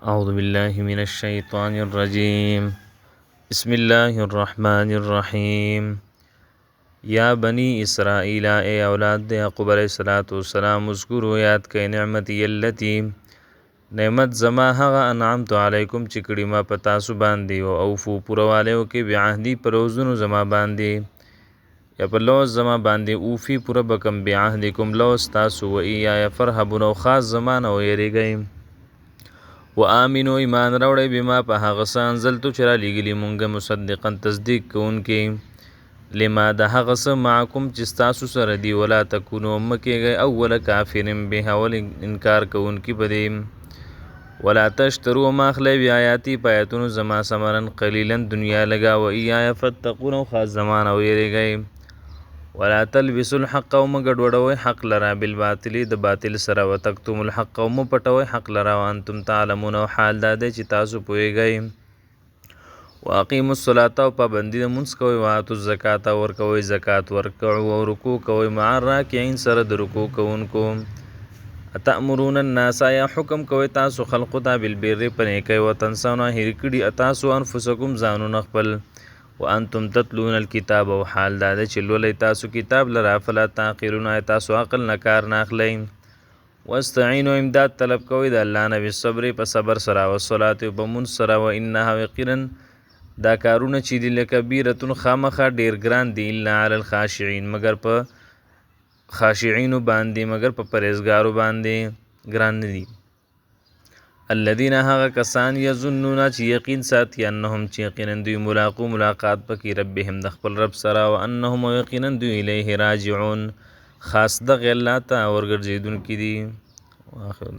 أعوذ بالله من الشيطان الرجيم بسم الله الرحمن الرحيم یا بنی اسرائیل اے اولاد یعقوب علیہ السلام اذکروا یاد کئ نعمتی التی نعمت زما هغه انعمت علیکم چې کړي ما په تاسو باندې او اوفو پوروالیو کې بعهدی پروزونو زما باندې یا په لوز زما باندې اوفی پوره بکم بعهدکم لوز تاسو و ایا فرحبون او خاص زمانه او یریږئ و آمینو ایمان راوړی بما په هغه څه انزلتو چې را لیږلي مونږه مصدقا تصدیق کوونکې لما د هغه څه معکم چې ستاسو سره دی ولا تکونو مه کېږئ اول کافر به اول انکار کوونکي په دې ولا تشترو ما اخلی بیااتي په آیاتونو زما ثمرا قلیلا دنیا لګا و ایایا فتقون او خاص زمان او یریږئ ولا تلبسوا الحق او مګډوډوئ حق لرا بالباطل د باطل سره وتکتموا الحق او مو پټوئ حق لرا وانتم تعلمون او حال دا دی چې تاسو پوهیږئ واقیموا الصلاة او پابندي د لمونځ کوئ واتوا الزکاة ورکوئ زکات ورکعوا او رکوع کوئ مع الراکعین سره د رکوع کوونکو اتأمرون الناس یا حکم کوئ تاسو خلقو ته بالبر په نیکۍ وتنسون هیر کړي تاسو انفسکم ځانونه خپل وانتم تتلون الكتاب او حال دا چې لولئ تاسو کتاب لرا فلا تعقلون تاسو عقل نه کار نه اخلئ واستعینوا امداد طلب کوئ د الله نه بالصبر په صبر سره او صلات په منځ سره و انها یقینا دا کارونه چې دي لکبیرة خامخا ډیر ګران دي الا علی الخاشعین مگر په خاشعینو باندې مگر په پرهیزګارو باندې ګران نه دي الذين هغه کسان یظنون چې یقین ساتي انهم چې یقینا دوی ملاقات پکې ربهم د خپل رب سره او انهم یقینا دوی الیه راجعون خاص دغه الله ته ورګرځیدونکي دي واخر